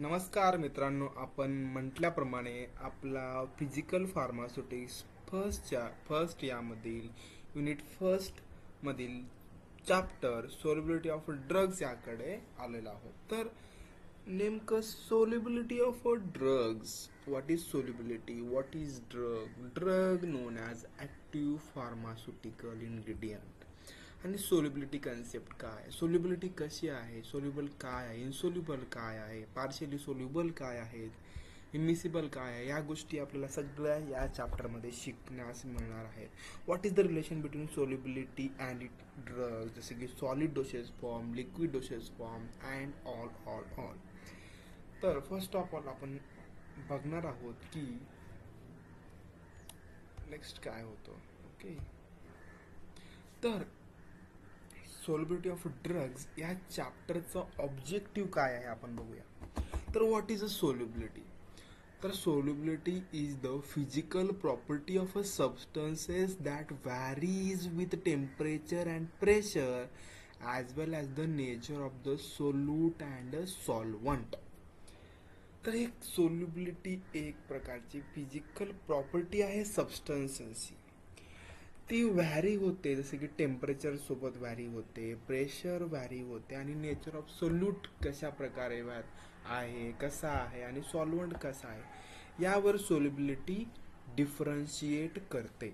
नमस्कार मित्रांनो, आपण म्हटल्याप्रमाणे आपला फिजिकल फार्मास्युटिक्स फर्स्ट यामधील युनिट फर्स्ट मधील चॅप्टर सोल्युबिलिटी ऑफ ड्रग्ज याकडे आलेलो आहोत. तर नेमकं solubility of drugs, what is solubility, what is drug non as active pharmaceutical ingredient. आणि सोल्युबिलिटी कन्सेप्ट काय, सोल्युबिलिटी कशी आहे, सोल्युबल काय आहे, इनसोल्युबल काय आहे, पार्शियली सोल्युबल काय आहेत, इमिसिबल काय आहे, या गोष्टी आपल्याला सगळ्या या चॅप्टरमध्ये शिकण्यास मिळणार आहेत. What is the relation between solubility and it drugs, जसे की solid dosage form, liquid dosage form and all. तर फर्स्ट ऑफ ऑल आपण बघणार आहोत की नेक्स्ट काय होतं. ओके, तर सोल्युबिलिटी ऑफ ड्रग्ज या चॅप्टरचं ऑब्जेक्टिव्ह काय आहे आपण बघूया. तर व्हॉट इज अ सोल्युबिलिटी. तर solubility is the physical property of a substances that varies with temperature and pressure as well as the nature of the solute and solvent. तर एक solubility एक प्रकारची फिजिकल प्रॉपर्टी आहे सबस्टन्सेसची. ती vary होते, जसे की टेम्परेचर सोबत व्हॅरी होते, प्रेशर व्हॅरी होते, आणि नेचर ऑफ सोल्यूट कशा प्रकारे आहे, कसा आहे, आणि सॉल्वंट कसा आहे, यावर सोल्युबिलिटी डिफरन्शिएट करते.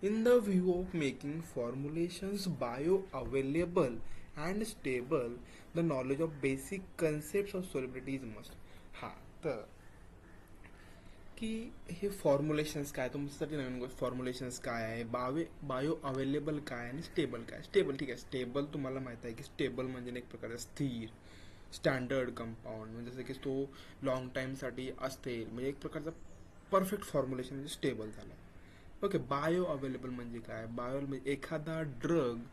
In the view of making formulations bioavailable and stable, the knowledge of basic concept of solubility is must. हां, तर की हे फॉर्म्युलेशन्स काय, तुमच्यासाठी नवीन गोष्ट, फॉर्म्युलेशन्स काय आहे, बायो अवेलेबल काय आणि स्टेबल काय. स्टेबल ठीक आहे, स्टेबल तुम्हाला माहीत आहे की स्टेबल म्हणजे एक प्रकारचा स्थिर स्टँडर्ड कंपाऊंड, म्हणजे जसं की तो लॉंग टाईमसाठी असते, म्हणजे एक प्रकारचा परफेक्ट फॉर्म्युलेशन म्हणजे स्टेबल झाला. ओके, बायो अवेलेबल म्हणजे काय, बायो म्हणजे एखादा ड्रग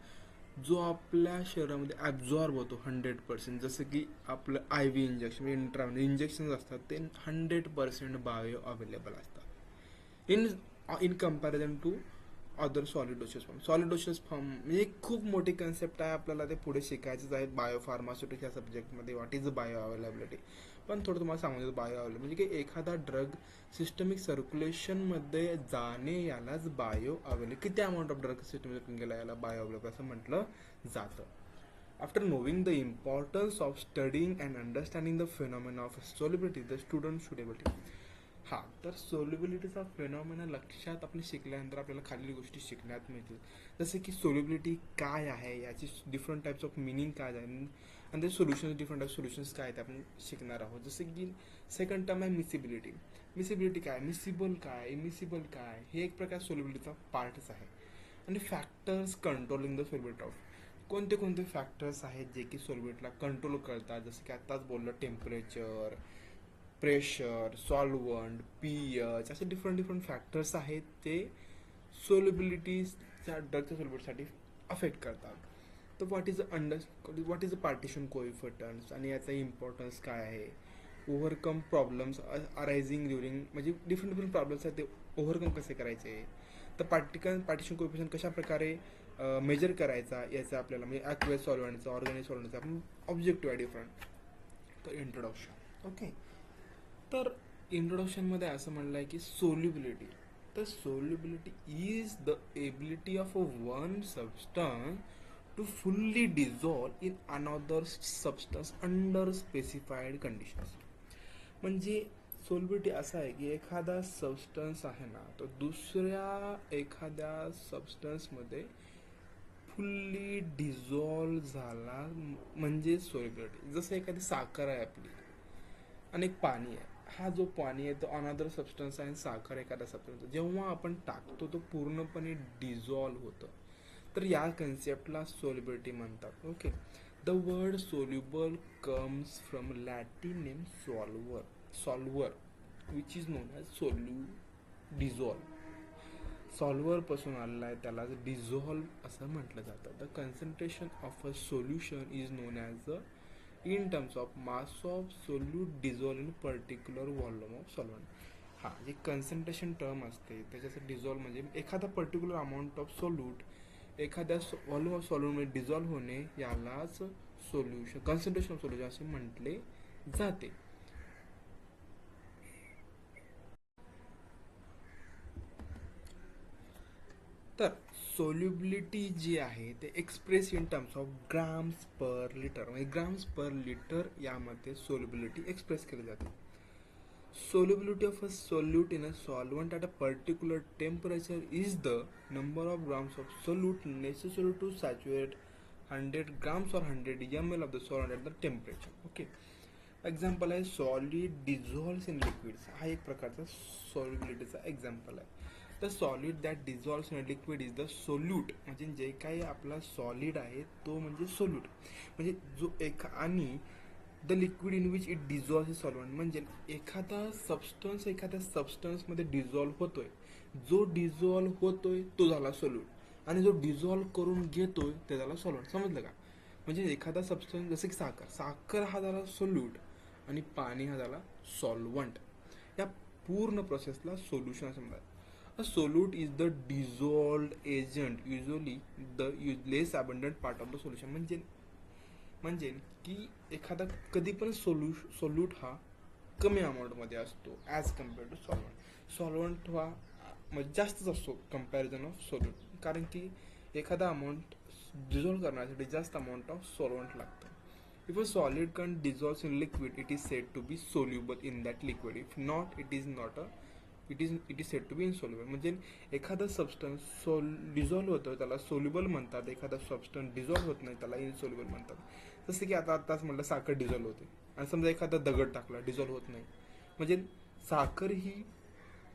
जो आपल्या शरीरामध्ये ॲब्झॉर्ब होतो 100%, जसं की आपलं आय व्ही इंजेक्शन, इंजेक्शन्स असतात ते 100% बायो अवेलेबल असतात in comparison to other solid doses form. Solid doses form म्हणजे एक खूप मोठी कन्सेप्ट आहे, आपल्याला ते पुढे शिकायचंच आहे बायो फार्मास्युटिक्स या सब्जेक्टमध्ये. व्हॉट इज बायो अवेलेबिलिटी, पण थोडं तुम्हाला सांगून देतो. बायो अवेलेबिलिटी म्हणजे की एखादा ड्रग सिस्टमिक सर्क्युलेशनमध्ये जाणे यालाच बायो अवेलेबिलिटी, किती अमाऊंट ऑफ ड्रग सिस्टमिक गेला याला बायो अवेलेबिलिटी असं म्हटलं जातं. After knowing the importance of studying and understanding the phenomena of solubility, the student should able to. हां, तर सोल्युबिलिटीचा फेनॉमेना लक्षात आपण शिकल्यानंतर आपल्याला खालील गोष्टी शिकण्यात मिळतील. जसे की सोल्युबिलिटी काय आहे, याची डिफरंट टाईप्स ऑफ मिनिंग काय आहे, आणि ते सोल्युशन्स, डिफरंट टाईप सोल्युशन्स काय आहेत आपण शिकणार आहोत. जसे की सेकंड टर्म आहे मिसिबिलिटी. मिसिबिलिटी काय, मिसिबल काय, इमिसिबल काय, हे एक प्रकार सोल्युबिलिटीचा पार्टच आहे. आणि factors controlling the solubility of, कोणते कोणते फॅक्टर्स आहेत जे की सोल्युबिलिटीला कंट्रोल करतात. जसं की आत्ताच बोललं, टेम्परेचर, प्रेशर, सॉल्वंट, पीएच, असे डिफरंट फॅक्टर्स आहेत ते सोल्युबिलिटीच्या ड्रगच्या सोल्युबिलिटीसाठी अफेक्ट करतात. तर what is a partition coefficient, आणि याचा इम्पॉर्टन्स काय आहे, ओव्हरकम प्रॉब्लेम्स अरायझिंग ड्युरिंग, म्हणजे डिफरंट प्रॉब्लेम्स आहेत ते ओव्हरकम कसे करायचे. तर पार्टिशन कोइफिशियंट कशा प्रकारे मेजर करायचा, याचा आपल्याला म्हणजे ॲक्वेस सॉल्वंटचा, ऑर्गॅनिक सॉल्वंटचा आपण ऑब्जेक्टिव्ह आहे डिफरंट. तर इंट्रोडक्शन. ओके, तर इंट्रोडक्शनमध्ये असं म्हणलं आहे की सोल्युबिलिटी, तर solubility is the ability of one substance to fully dissolve in another substance under specified conditions. म्हणजे सोल्युबिलिटी असं आहे की एखादा सबस्टन्स आहे ना, तो दुसऱ्या एखाद्या सबस्टन्समध्ये फुल्ली डिझॉल्व झाला म्हणजे सोल्युबिलिटी. जसं एखादी साखर आहे आपली आणि एक पाणी आहे, हा जो पाणी आहे तो अनदर सबस्टन्स आहे, साखर एखादा सबस्टन्स, जेव्हा आपण टाकतो तो पूर्णपणे डिझॉल्व होतं. तर या कन्सेप्टला सोल्युबिलिटी म्हणतात. Okay, the word soluble comes from Latin name solver which is known as dissolve. सॉल्व्हरपासून आलेला आहे, त्याला डिझॉल्व असं म्हटलं जातं. The concentration of a solution is known as a in terms of mass of solute dissolve in particular volume of solvent. हां, जे concentration term असते त्याच्यासाठी डिझॉल्व म्हणजे एखादा पर्टिक्युलर अमाऊंट ऑफ सोल्यूट एखाद्या व्हॉल्यूम ऑफ सॉल्यूटमध्ये डिझॉल्व होणे, यालाच सोल्युशन, कन्सन्ट्रेशन ऑफ सोल्युशन असे म्हटले जाते. तर सोल्युबिलिटी जी आहे ते express in terms of grams per litre, म्हणजे ग्राम्स पर लिटर यामध्ये सोल्युबिलिटी एक्सप्रेस केली जाते. Solubility of a solute in a solvent at a particular temperature is the number of grams of solute necessary to saturate 100 grams or 100 ml of the solvent at the temperature. Okay. Example आहे solid dissolves in liquids. हा एक प्रकारचा सॉल्युबिलिटीचा example आहे. The solid that dissolves in liquid is the solute. म्हणजे जे काही आपला solid आहे तो म्हणजे सोल्यूट, म्हणजे जो आणि the liquid in which it dissolve is solvent. म्हणजे एखाद्या सबस्टन्समध्ये डिझॉल्व्ह होतोय, जो डिझॉल्व्ह होतोय तो झाला सोल्यूट, आणि जो डिझॉल्व्ह करून घेतोय ते झाला सॉल्वंट. समजलं का? म्हणजे एखादा सबस्टन्स जसं की साखर हा झाला सोल्यूट आणि पाणी हा झाला सॉल्वंट. या पूर्ण प्रोसेसला सोल्युशन असं म्हणतात. A solute is the dissolved agent, usually the less abundant part of the solution. म्हणजे की एखादा कधी पण सोल्यूट हा कमी अमाऊंटमध्ये असतो as compare to solvent. Solvent हा म्हणजे जास्तच असतो कम्पॅरिझन ऑफ सोल्यूट, कारण की एखादा अमाऊंट डिझॉल्व करण्यासाठी जास्त अमाऊंट ऑफ सॉल्वंट लागतं. If a solid can dissolves in liquid it is said to be soluble in that liquid. If not it is not it is said to be insoluble. म्हणजे एखादा substance dissolve होतो त्याला soluble म्हणतात, एखादा substance dissolve होत नाही त्याला insoluble म्हणतात. जसं की आताच म्हटलं साखर डिझॉल्व्ह होते, आणि समजा एखादा दगड टाकला डिझॉल्व्ह होत नाही, म्हणजे साखर ही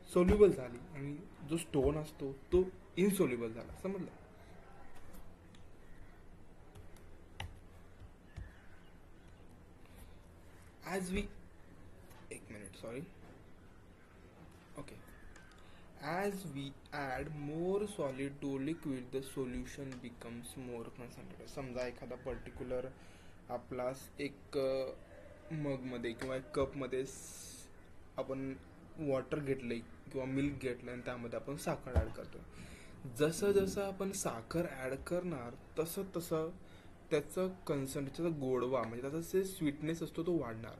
सोल्युबल झाली आणि जो स्टोन असतो तो इनसोल्युबल झाला. समजलं? ॲज वी एक minute sorry okay. As we add more solid to liquid, the solution becomes more concentrated. समजा एखादा पर्टिक्युलर आपला एक मगमध्ये किंवा एक कपमध्ये आपण वॉटर घेतलं किंवा मिल्क घेतलं आणि त्यामध्ये आपण साखर ॲड करतो. जसं जसं आपण साखर ॲड करणार तसं तसं त्याचं कन्संट्रेटचा गोडवा म्हणजे त्याचा जे स्वीटनेस असतो तो वाढणार.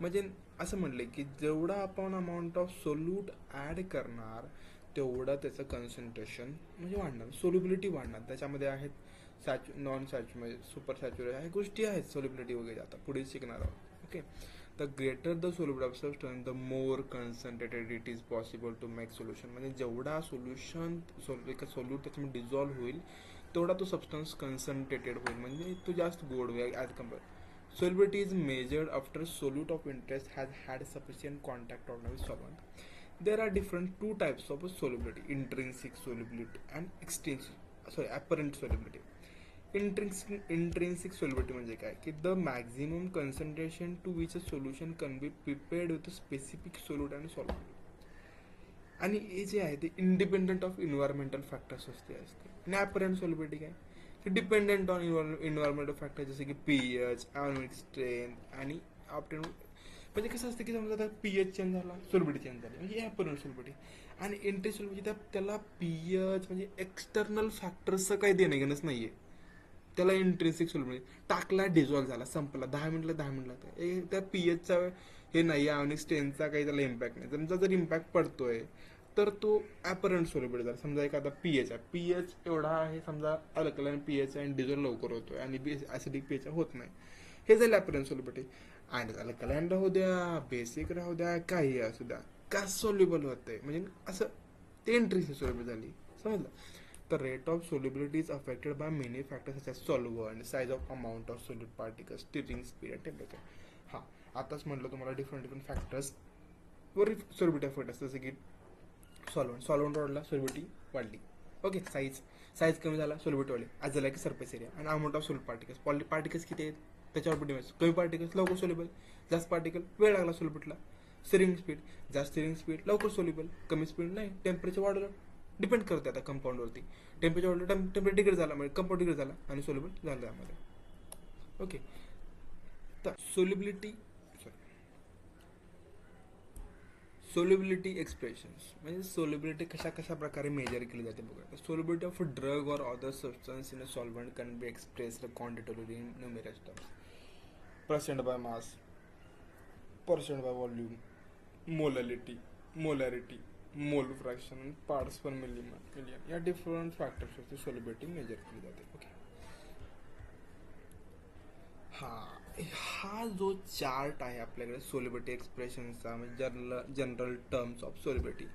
म्हणजे असं म्हटलं की जेवढा आपण अमाऊंट ऑफ सोल्यूट ॲड करणार तेवढं त्याचं कन्सन्ट्रेशन म्हणजे वाढणार, सोल्युबिलिटी वाढणार. त्याच्यामध्ये आहेत नॉन सॅच्यु म्हणजे सुपर सॅच्युरेट ह्या गोष्टी आहेत, सोल्युबिलिटी वगैरे आता पुढे शिकणार आहोत. Okay. The greater the solubility of substance the more concentrated it is possible to make solution. म्हणजे जेवढा सोल्युशन एका सोल्यूट त्याच्यामध्ये डिझॉल्व्ह होईल तेवढा तो सबस्टन्स कन्सन्ट्रेटेड होईल, म्हणजे तो जास्त गोड होईल as compare. Solubility is measured after solute of interest has had sufficient contact with solvent. There are different two types of solubility: intrinsic solubility and apparent solubility. Intrinsic solubility म्हणजे काय की the maximum concentration to which a solution can be prepared with a specific solute and solvent. आणि हे जे आहे ते independent of environmental factors असते. आणि ॲपरंट सॉल्युबिलिटी काय की डिपेंडेंट ऑन इन्व्हायरमेंटल फॅक्टर जसे की पीएच, ॲनोमिक स्ट्रेंथ आणि ऑप्टेन. म्हणजे कसं असतं की समजा आता पीएच चेंज झाला, सॉल्युबिलिटी चेंज झाली, म्हणजे ॲपरंट सॉल्युबिलिटी. आणि इंट्रिन्सिक सॉल्युबिलिटी त्याला पीएच म्हणजे एक्सटर्नल फॅक्टर्सचं काही देणं घेणंच नाही आहे. त्याला इंट्रिन्सिक सॉल्युबिलिटी टाकला, डिझॉल्व्ह झाला, संपला, 10 मिनिटला त्या पीएचचा हे नाही, आयोनिक स्ट्रेंथचा काही त्याला इम्पॅक्ट नाही. त्यांचा जर इम्पॅक्ट पडतोय तर तो ॲपरंट सोल्युबिलिटी झाला. समजा एखादा पीएच आहे, पीएच एवढा आहे समजा अल्कलाइन पीएच आहे आणि डिझॉल्व्ह लवकर होतोय आणि ॲसिडिक पीएच होत नाही, हे झालं ॲपरंट सोल्युबिलिटी. आणि अल्कलाइन राहू द्या, बेसिक राहू द्या, काही असू द्या, का सोल्युबल होतंय म्हणजे असं ते इंट्रिन्सिक सोल्युबिलिटी झाली. समजलं? The rate of solubility is affected by many factors such as solvent, size of amount of solute particles, stirring speed and temperature. हां, आताच म्हटलं तुम्हाला डिफरंट फॅक्टर्स वर सोल्युबिलिटी अफेक्ट असतं. जसं की सॉल्वंट वाढला, सोल्युबिलिटी वाढली. ओके. साईज कमी झाला, सोल्युबिलिटी वाढली. आज झाला की सरफेस एरिया आणि अमाऊंट ऑफ सोल्यूट पार्टिकल्स किती आहेत त्याच्यावर डिपेंड. कमी पार्टिकल्स लवकर सोल्युबल, जास्त पार्टिकल वेळ लागला सोल्युबिलिटीला. स्टिरिंग स्पीड, जास्त स्टिरिंग स्पीड लवकर सोल्युबल, कमी स्पीड नाही. टेम्परेचर वाढलं, डिपेंड करते आता कंपाऊंडवरती. टेम्परेचर वाढलं, टेम्परेचर डिग्रेड झाला म्हणजे कंपाऊंड डिग्रेड झाला आणि सोल्युबल झालं त्यामध्ये. ओके. तर सोल्युबिलिटी एक्सप्रेशन्स म्हणजे सोल्युबिलिटी कशा प्रकारे मेजर केली जाते बघा. Solubility of a drug or other substance in a solvent can be expressed quantitatively in numerous terms. Percent by mass, percent by volume, molarity, mole fraction आणि parts per million या different फॅक्टर्सवरती solubility measure केली जाते. Okay. हा जो chart आहे आपल्याकडे solubility एक्सप्रेशनचा म्हणजे जनरल टर्म्स ऑफ सोल्युबिलिटी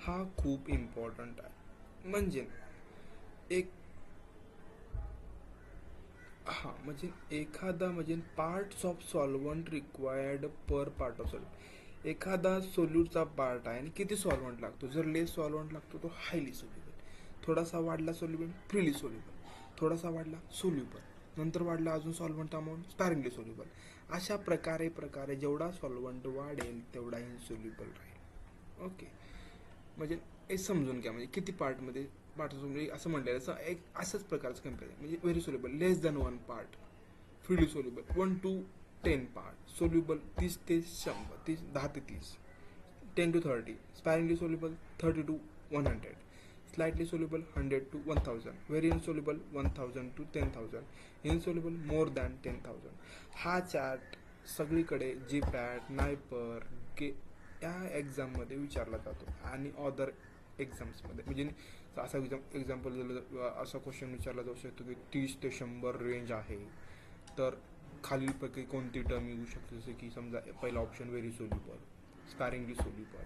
हा खूप इम्पॉर्टंट आहे. म्हणजे एक म्हणजे एखादा म्हणजे parts of solvent required per part of solute. एखादा सोल्यूटचा पार्ट आहे आणि किती सॉल्वंट लागतो. जर लेस सॉल्वंट लागतो तो हायली सोल्युबल, थोडासा वाढला सोल्युबल फ्रीली सोल्युबल, थोडासा वाढला सोल्युबल, नंतर वाढला अजून सॉल्वंट अमाऊंट स्पॅरिंगली सोल्युबल. अशा प्रकारे जेवढा सॉल्वंट वाढेल तेवढा इनसोल्युबल राहील. ओके. म्हणजे हे समजून घ्या म्हणजे किती पार्टमध्ये पार्ट म्हणजे असं म्हटलेलं असं एक असंच प्रकारचं कम्पॅरिझन म्हणजे very soluble less than 1 part, freely soluble 1 to 10 part, soluble 30 ते 100, 10 ते 30, 10 to 30, sparingly soluble 30 to 100, slightly soluble 100 to 1000, very insoluble 1000 to 10,000, insoluble more than 10,000. हा चार्ट सगळीकडे जीपॅट, नायपर, या एक्झाममध्ये विचारला जातो आणि अदर एक्झाम्समध्ये म्हणजे असा एक्झाम्पल दिलं असा क्वेश्चन विचारला जाऊ शकतो की 30 ते 100 रेंज आहे तर खालीलपैकी कोणती टर्म येऊ शकते. जसे की समजा पहिला option very soluble, sparingly soluble,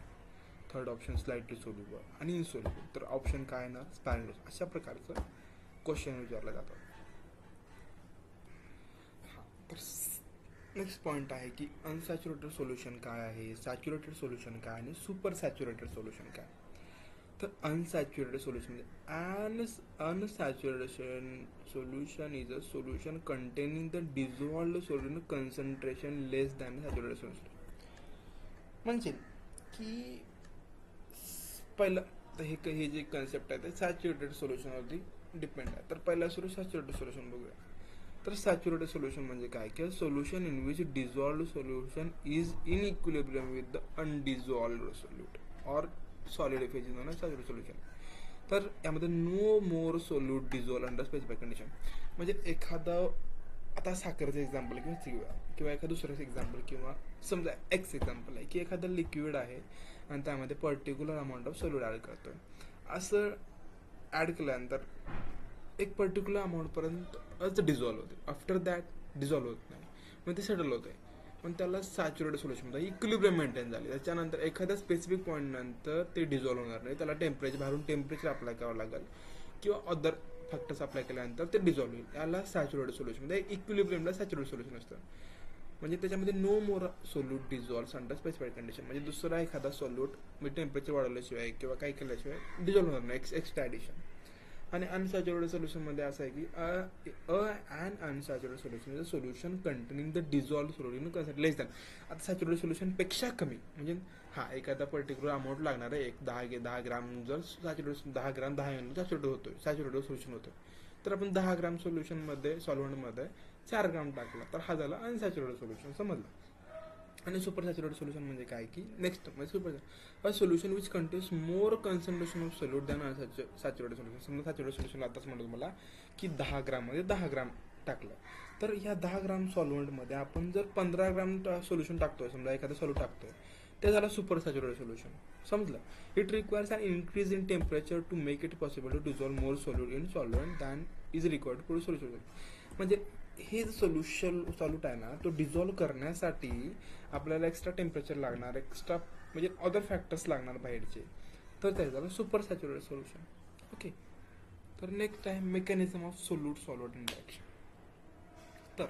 third option slightly soluble आणि इनसोल्युबल, तर ऑप्शन काय ना स्पॅरिंगली. अशा प्रकारचं क्वेश्चन विचारला जातो. तर नेक्स्ट पॉईंट आहे की अनसॅच्युरेटेड सोल्युशन काय आहे, सॅच्युरेटेड सोल्युशन काय आणि सुपर सॅच्युरेटेड सोल्युशन काय. तर अनसॅच्युरेटेड सोल्युशन म्हणजे unsaturation solution is a solution containing the dissolved solution concentration less than saturated solution. म्हणजे की पहिलं तर हे जे कन्सेप्ट आहे ते सॅच्युरेटेड सोल्युशनवरती डिपेंड आहे. तर पहिला सुरू सॅच्युरेटेड सोल्युशन बघूया. तर सॅच्युरेटेड सोल्युशन म्हणजे काय की solution in which dissolved solution is in equilibrium with the undissolved solute or solid phase in saturated solution. तर यामध्ये no more solute dissolve under specific condition. म्हणजे एखादं आता साखरेचं एक्झाम्पल किंवा एखादं दुसरं एक्झाम्पल किंवा समजा एक्स एक्झाम्पल आहे की एखादं लिक्विड आहे आणि त्यामध्ये particular amount of solute add करतोय. असं ॲड केल्यानंतर एक पर्टिक्युलर अमाऊंटपर्यंत डिझॉल्व होते. आफ्टर दॅट डिझॉल्व होत नाही, मग ते सेटल होते. पण त्याला सॅच्युरेटेड सोल्युशन म्हणतात. इक्विलिब्रियम मेंटेन झाली. त्याच्यानंतर एखाद्या स्पेसिफिक पॉईंट नंतर ते डिझॉल्व होणार नाही. त्याला बाहेरून टेम्परेचर अप्लाय करावं लागेल किंवा अदर फॅक्टर्स अप्लाय केल्यानंतर ते डिझॉल्व होईल. याला सॅच्युरेटेड सोल्युशन म्हणजे इक्विलिब्रियमला सॅच्युरेटेड सोल्युशन असतं. म्हणजे त्याच्यामध्ये no more solute dissolves under specified condition. म्हणजे दुसरा एखादा सोल्यूट म्हणजे टेम्परेचर वाढवल्याशिवाय किंवा काही केल्याशिवाय डिझॉल्व होणार नाही. Extra addition. आणि अनसॅच्युरेटेड सोल्युशनमध्ये असं आहे की un unsaturated solution is a solution containing the dissolve solution consent less than. आता सॅच्युरेटेड सोल्युशनपेक्षा कमी म्हणजे एखादा पर्टिक्युलर अमाऊंट लागणार आहे. एक 10 ग्राम जर सॅच्युरेटेड 10 ग्राम 10 ml सॅच्युरेटेड होतोय, सॅच्युरेटेड सोल्युशन होतं, तर आपण 10 ग्राम सोल्युशनमध्ये सॉल्व्हंटमध्ये 4 ग्राम टाकला तर हा झाला अनसॅच्युरेटेड सोल्युशन. समजलं. आणि सुपर सॅच्युरेटेड सोल्युशन म्हणजे काय की नेक्स्ट म्हणजे super solution which contains more concentration of solute than saturated solution. समजा सॅच्युरेटेड सोल्युशन आताच म्हणतो तुम्हाला की 10 ग्राममध्ये 10 ग्राम टाकलं तर ह्या 10 ग्राम सॉल्वंटमध्ये आपण जर 15 ग्राम सोल्युशन टाकतोय, समजा एखादा सॉल्यूट टाकतोय, ते झालं सुपर सॅच्युरेटेड सोल्युशन. समजलं. It requires an increase in temperature to make it possible to dissolve more solute in solvent than is required to solution. म्हणजे हे सॉल्यूट आहे ना तो डिझॉल्व करण्यासाठी आपल्याला एक्स्ट्रा टेम्परेचर लागणार, एक्स्ट्रा म्हणजे अदर फॅक्टर्स लागणार बाहेरचे, तर ते झालं सुपर सॅच्युरेटेड सोल्युशन. ओके. तर नेक्स्ट आहे mechanism of solute solvent interaction. तर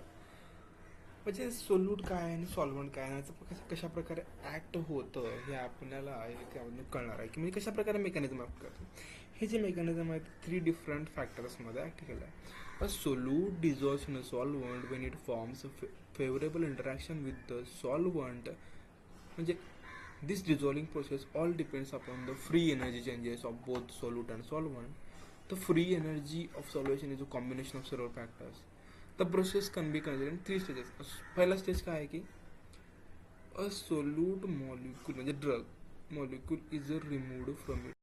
म्हणजे सोल्यूट काय आणि सॉल्वंट काय याचं कशा प्रकारे ॲक्ट होतं हे आपल्याला त्यामधून कळणार आहे की म्हणजे कशा प्रकारे मेकॅनिझम ॲक्ट करतं. हे जे मेकॅनिझम आहेत 3 डिफरंट फॅक्टर्समध्ये ॲक्ट केलं आहे. A solute dissolves in a solvent when it forms favourable interaction with the solvent. म्हणजे this dissolving process all depends upon the free energy changes of both solute and solvent. The free energy of solution is a combination of several factors. The process can be considered in 3 stages. पहिला stage काय आहे की अ solute molecule म्हणजे drug molecule is removed from it.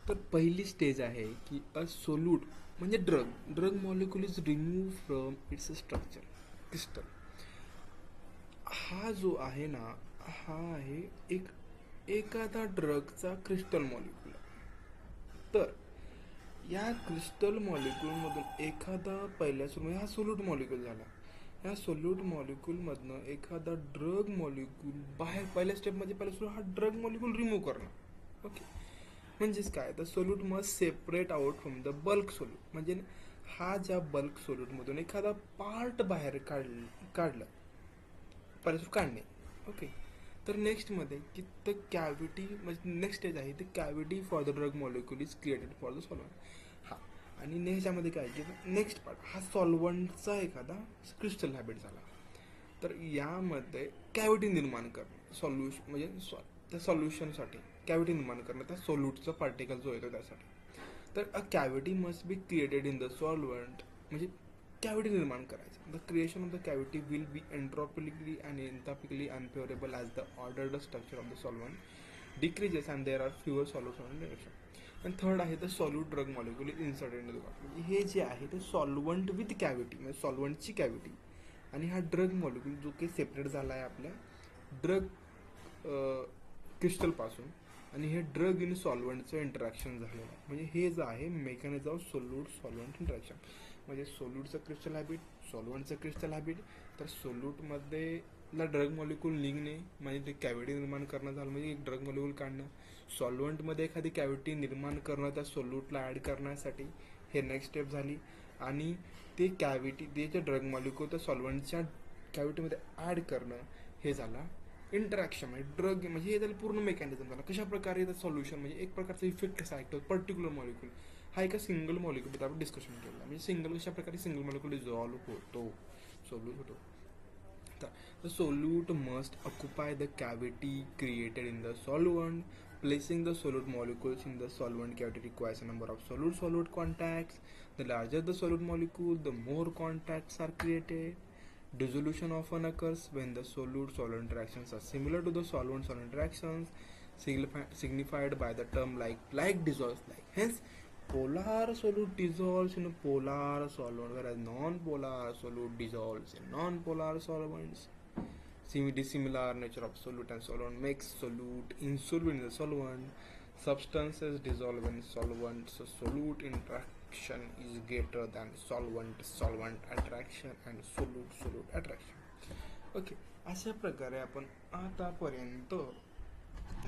तर पहिली stage आहे की अ solute म्हणजे drug molecule is remove from its structure crystal. हा जो आहे ना, हा आहे एक एखादा ड्रगचा क्रिस्टल मॉलिक्यूल. तर या क्रिस्टल मॉलिक्यूलमधून एखादा पहिल्या सुरू हा सोल्यूट मॉलिक्यूल झाला. ह्या सोल्यूट मॉलिक्यूलमधनं एखादा ड्रग मॉलिक्यूल बाहेर पहिल्या स्टेपमध्ये पहिल्या सुरू हा ड्रग मॉलिक्यूल रिमूव्ह करणं. ओके. म्हणजेच काय, the solute must separate out from the bulk solute. म्हणजे हा ज्या बल्क सोल्यूटमधून एखादा पार्ट बाहेर काढलं पहिल्या काढणे. ओके. तर नेक्स्टमध्ये की द कॅव्हिटी म्हणजे नेक्स्ट स्टेज आहे, the cavity for the drug molecule is created for the solvent. हा. आणि ह्याच्यामध्ये काय की नेक्स्ट पार्ट हा सॉल्वंटचा एखादा क्रिस्टल हॅबिट झाला. तर यामध्ये कॅव्हिटी निर्माण करणं सॉल्युशन म्हणजे त्या सॉल्युशनसाठी कॅव्हिटी निर्माण करणं त्या सोल्यूटचा पार्टिकल जो येतो त्यासाठी. तर a cavity must be created in the solvent. म्हणजे कॅव्हिटी निर्माण करायचं. The creation of the cavity will be entropically and enthalpically unfavourable as the ordered structure of the solvent decreases and there are fewer solution direction. आणि third आहे the solute drug molecule is inserted in the म्हणजे हे जे आहे ते solvent with cavity म्हणजे सॉल्वंटची cavity आणि हा ड्रग मॉलिक्यूल जो काही सेपरेट झाला आहे आपल्या ड्रग क्रिस्टलपासून आणि हे ड्रग इन सॉल्वंटचं इंटरॅक्शन झालेलं आहे. म्हणजे हे जे आहे mechanism of solute solvent interaction. म्हणजे सोल्यूटचं क्रिस्टल हॅबिट, सॉल्वंटचं क्रिस्टल हॅबिट. तर सोल्यूटमध्ये ड्रग मॉलिक्यूल निघणे म्हणजे ते कॅव्हिटी निर्माण करणं झालं म्हणजे एक ड्रग मॉलिक्यूल काढणं. सॉल्वंटमध्ये एखादी कॅव्हिटी निर्माण करणं त्या सोल्यूटला ॲड करण्यासाठी हे नेक्स्ट स्टेप झाली. आणि ते कॅव्हिटी ते जे ड्रग मॉलिक्यूल त्या सॉल्वंटच्या कॅव्हिटीमध्ये ॲड करणं हे झाला इंटरॅक्शन. म्हणजे ड्रग म्हणजे हे त्याला पूर्ण मेकॅनिझम झाला कशा प्रकारे सॉल्युशन म्हणजे एक प्रकारचा इफेक्ट कसा आहे पर्टिक्युलर मॉलिक्यूल हा एका सिंगल मॉलिक्यूलबद्दल आपण डिस्कशन केलं. म्हणजे सिंगल कशा प्रकारे सिंगल मॉलिक्यूल डिझॉल्व्ह होतो सोल्यूट होतो. तर the solute must occupy the cavity created in the solvent. Placing the solute molecules in the solvent cavity requires a number of solute-solute contacts. The larger the solute molecule, the more contacts are created. Dissolution often occurs when the solute-solute interactions are similar to the solvent-solvent interactions, signified by the term like dissolves like. Hence, polar solute dissolves in a polar solvent, whereas non-polar solute dissolves in non-polar solvents. Dissimilar nature of solute and solvent makes solute insoluble in the solvent. Substances dissolve in solvent, so solute interaction is greater than solvent attraction and solute attraction. Okay. अशा प्रकारे आपण आतापर्यंत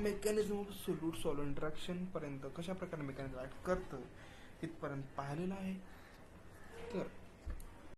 mechanism of solute solvent interaction पर्यंत कशा प्रकारे mechanism act करतं इथपर्यंत पाहिलेलं आहे.